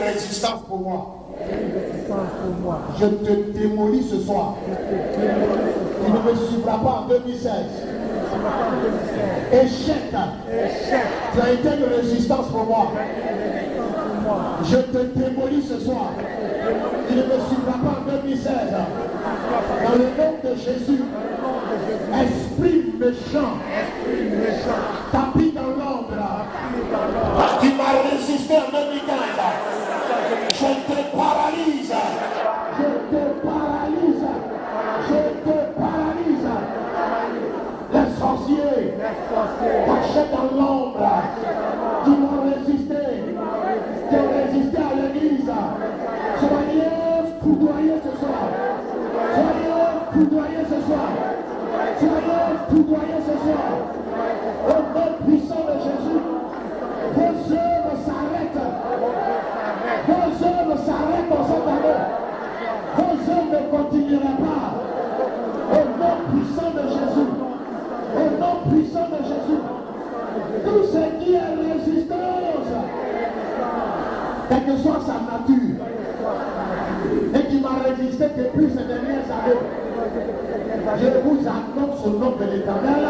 résistance pour moi. Je te démolis ce soir. Tu ne me suivras pas en 2016. Échec. Tu as été une résistance pour moi. Je te démolis ce soir. Tu ne me suivras pas en 2016. Dans le nom de Jésus. Esprit méchant. Tapis dans l'ombre. Tu m'as résisté en 2015. Je te paralyse. Je te paralyse. Je te paralyse. Les sorciers cachés dans l'ombre qui m'ont résisté, qui ont résisté à l'église. Soyez foudroyés ce soir. Soyez foudroyés ce soir. Soyez foudroyés ce soir. Au nom puissant de Jésus, vos œuvres s'arrêtent. Vos œuvres s'arrêtent dans cette année. Vos œuvres ne continueront pas. Au nom puissant de Jésus. Au nom puissant de Jésus. Tout ce qui est résistance, quelle que soit sa nature, et qui m'a résisté depuis ces dernières années, je vous annonce au nom de l'Éternel,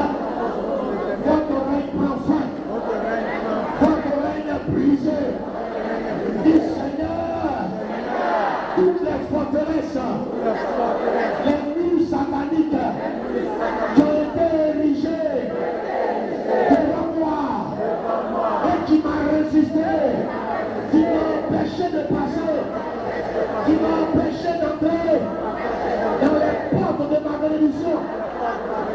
votre règne prend fin, votre règne est brisé. Dis Seigneur, toutes les forteresses, les murs sataniques qui ont été érigés devant moi et qui m'a résisté, qui m'a empêché de passer, qui m'a empêché d'entrer dans les portes de ma bénédiction,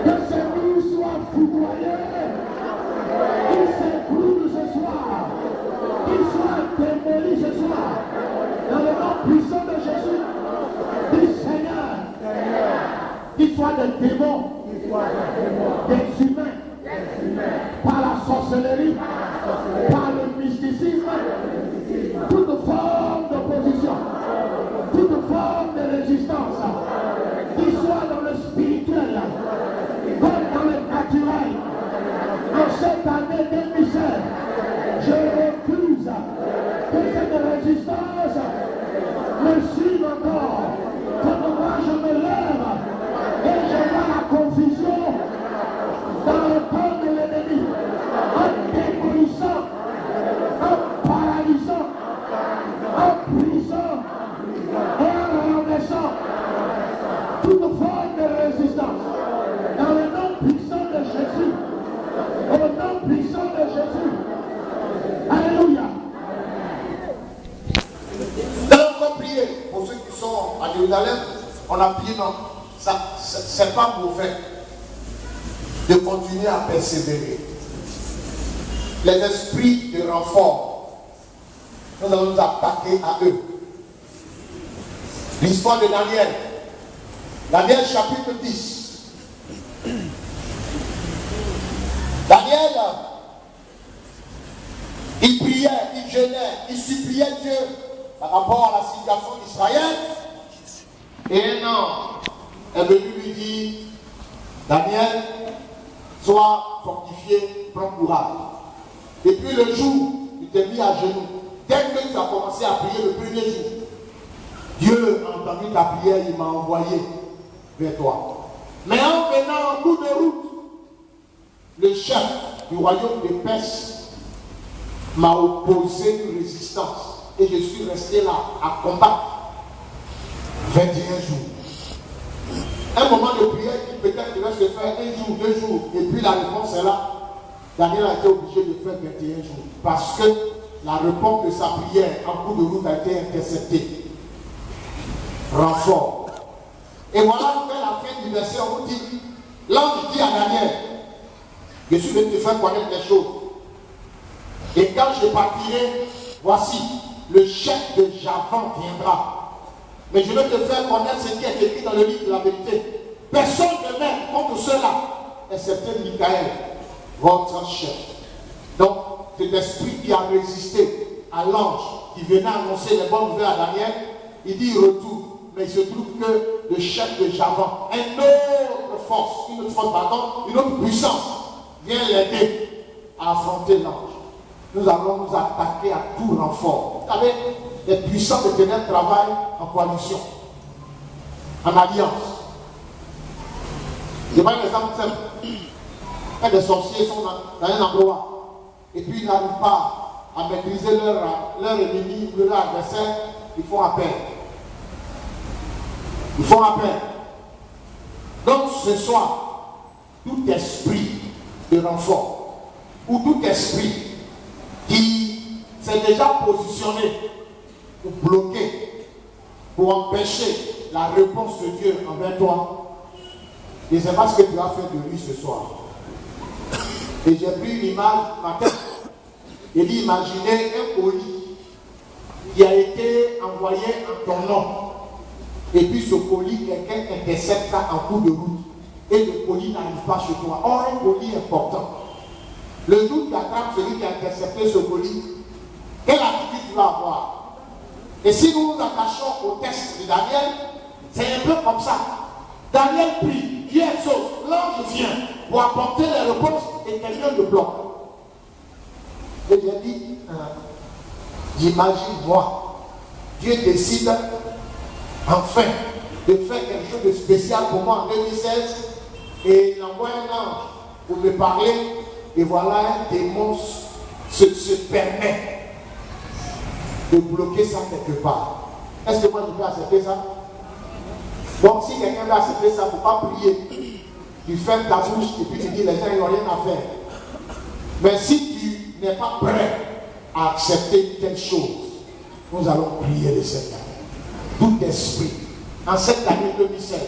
que ces murs soient foudroyés, qu'ils s'écroulent ce soir, qu'ils soient démolis ce soir, dans le nom puissant de Jésus. Dis Seigneur, qu'ils soient des démons, des humains, par la sorcellerie, par le mysticisme, toute forme d'opposition, toute forme de résistance, qu'ils soient dans le spirituel, comme dans le naturel. En cette année 2016, je refuse que cette résistance me suive encore. Comme moi je me lève et je vois la confusion dans le corps de l'ennemi, en démolissant, en paralysant, en brisant et en renversant toute forme de résistance. Dans le nom puissant de Jésus, au nom puissant de Jésus. Alléluia. Nous allons encore prier pour ceux qui sont à Jérusalem. On a prié, non, ça, c'est pas mauvais de continuer à persévérer. Les esprits de renfort, nous allons nous attaquer à eux. L'histoire de Daniel. Daniel chapitre 10. Daniel, il priait, il jeûnait, il suppliait Dieu par rapport à la situation d'Israël. Et un ange est venu lui dire, Daniel, sois fortifié, prends courage. Et puis le jour, il t'est mis à genoux. Dès que tu as commencé à prier le premier jour, Dieu a entendu ta prière, il m'a envoyé vers toi. Mais en venant en bout de route, le chef du royaume de Perse m'a opposé une résistance. Et je suis resté là à combattre 21 jours. Un moment de prière qui peut-être devait se faire un jour, 2 jours, et puis la réponse est là. Daniel a été obligé de faire 21 jours. Parce que la réponse de sa prière en cours de route a été interceptée. Renfort. Et voilà, vers la fin du verset, on vous dit, l'ange dit à Daniel, je suis venu te faire connaître les choses. Et quand je partirai, voici, le chef de Javan viendra. Mais je vais te faire connaître ce qui est écrit dans le livre de la vérité. Personne ne met contre cela, excepté Michael, votre chef. Donc, cet esprit qui a résisté à l'ange qui venait annoncer les bonnes nouvelles à Daniel, il dit retour. Mais il se trouve que le chef de Javan, une autre force, une autre puissance, vient l'aider à affronter l'ange. Nous allons nous attaquer à tout renfort. Vous savez, les puissants de ténèbres travaillent en coalition, en alliance. Je prends un exemple simple. Quand des sorciers sont dans un endroit et puis ils n'arrivent pas à maîtriser leur ennemi ou leur adversaire, ils font appel. Ils font appel. Donc ce soir, tout esprit de renfort ou tout esprit qui s'est déjà positionné pour bloquer, pour empêcher la réponse de Dieu envers toi, je ne sais pas ce que tu vas faire de lui ce soir. Et j'ai pris une image matin. Il dit, imaginez un colis qui a été envoyé en ton nom. Et puis ce colis, quelqu'un intercepte ça en cours de route. Et le colis n'arrive pas chez toi. Or, un colis important. Le jour qui attrape celui qui a intercepté ce colis, quelle attitude tu vas avoir? Et si nous nous attachons au texte de Daniel, c'est un peu comme ça. Daniel prie, Dieu exauce, l'ange vient pour apporter les réponses et quelqu'un le bloque. Et j'ai dit, j'imagine moi, Dieu décide enfin de faire quelque chose de spécial pour moi en 2016 et il envoie un ange pour me parler et voilà un démon se permet de bloquer ça quelque part. Est-ce que moi je peux accepter ça? Donc si quelqu'un veut accepter ça, il ne faut pas prier. Tu fermes ta bouche et puis tu dis les gens ils n'ont rien à faire. Mais si tu n'es pas prêt à accepter telle chose, nous allons prier le Seigneur. Tout esprit, en cette année 2016,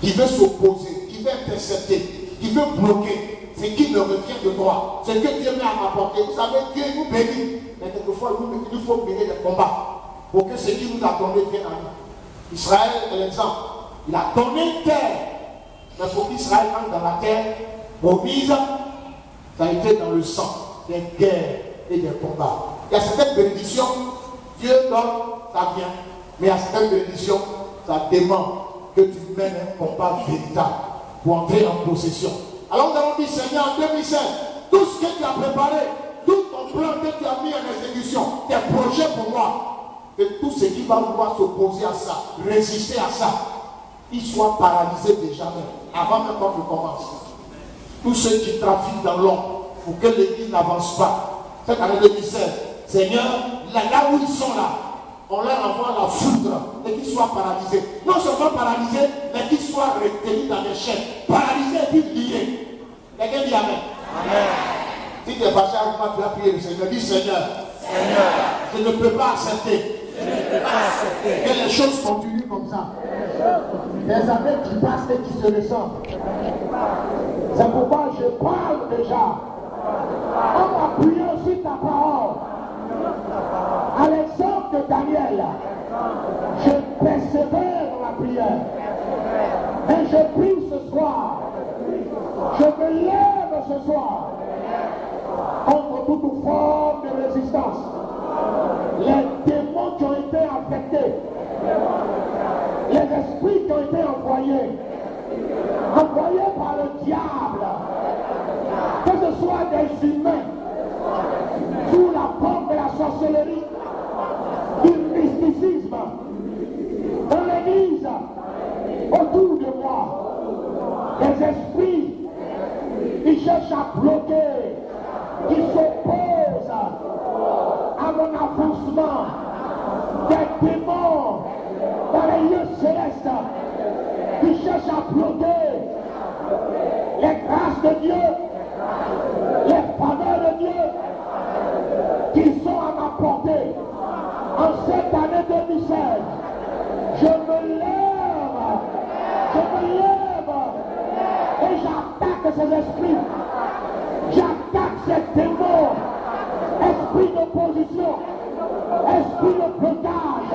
qui veut s'opposer, qui veut intercepter, qui veut bloquer, ce qui me revient de toi, ce que Dieu m'a apporté. Vous savez, Dieu nous bénit, mais quelquefois il faut mener des combats pour que ce qui nous a donné vienne à nous. Israël est l'exemple. Il a donné une terre, mais pour qu'Israël entre dans la terre promise, ça a été dans le sang, des guerres et des combats. Il y a certaines bénédictions, Dieu donne, ça vient. Mais il y a certaines bénédictions, ça demande que tu mènes un combat véritable pour entrer en possession. Alors nous allons dire, Seigneur, en 2016, tout ce que tu as préparé, tout ton plan que tu as mis en exécution, tes projets pour moi, que tout ce qui va vouloir s'opposer à ça, résister à ça, il soit paralysé déjà même, avant même qu'on commence. Tous ceux qui trafiquent dans l'ombre pour que l'église n'avance pas, cette année 2016, Seigneur, là où ils sont là, on leur envoie la foudre et qu'ils soient paralysés. Non seulement paralysés, mais qu'ils soient retenus dans les chaînes. Paralysés et puis liés. Quelqu'un dit Amen. Amen. Si tu es fâché avec moi, tu vas prier le Seigneur. Dis Seigneur, je ne peux pas accepter que les choses continuent comme ça. Des années qui passent et qui se ressemblent. C'est pourquoi je parle déjà en m'appuyant sur ta parole. À l'exemple de Daniel, je persévère dans la prière. Et je prie ce soir. Je me lève ce soir contre toute forme de résistance. Les démons qui ont été affectés, les esprits qui ont été envoyés par le diable, que ce soit des humains, sous la forme de la sorcellerie, du mysticisme, dans l'église, autour de moi, les esprits qui cherchent à bloquer, qui s'opposent à mon avancement, des démons dans les lieux célestes, qui cherchent à bloquer les grâces de Dieu, les faveurs de Dieu, qui sont à ma portée. En cette année 2016, je me lève et j'attaque ces esprits, j'attaque ces démons, esprit d'opposition, esprit de blocage,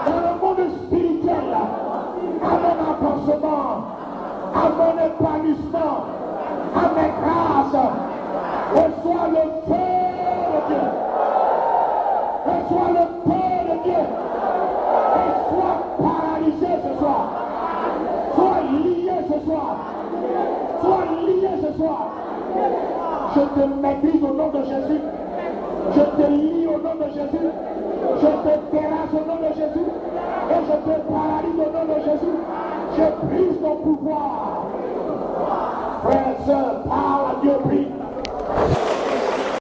dans le monde spirituel, à mon avancement, à mon épanouissement, à mes grâces. Reçois le feu de Dieu. Reçois le feu de Dieu. Et sois paralysé ce soir. Sois lié ce soir. Sois lié ce soir. Je te maîtrise au nom de Jésus. Je te lie au nom de Jésus. Je te terrasse au nom de Jésus. Et je te paralyse au nom de Jésus. Je brise ton pouvoir. Frère, sœur,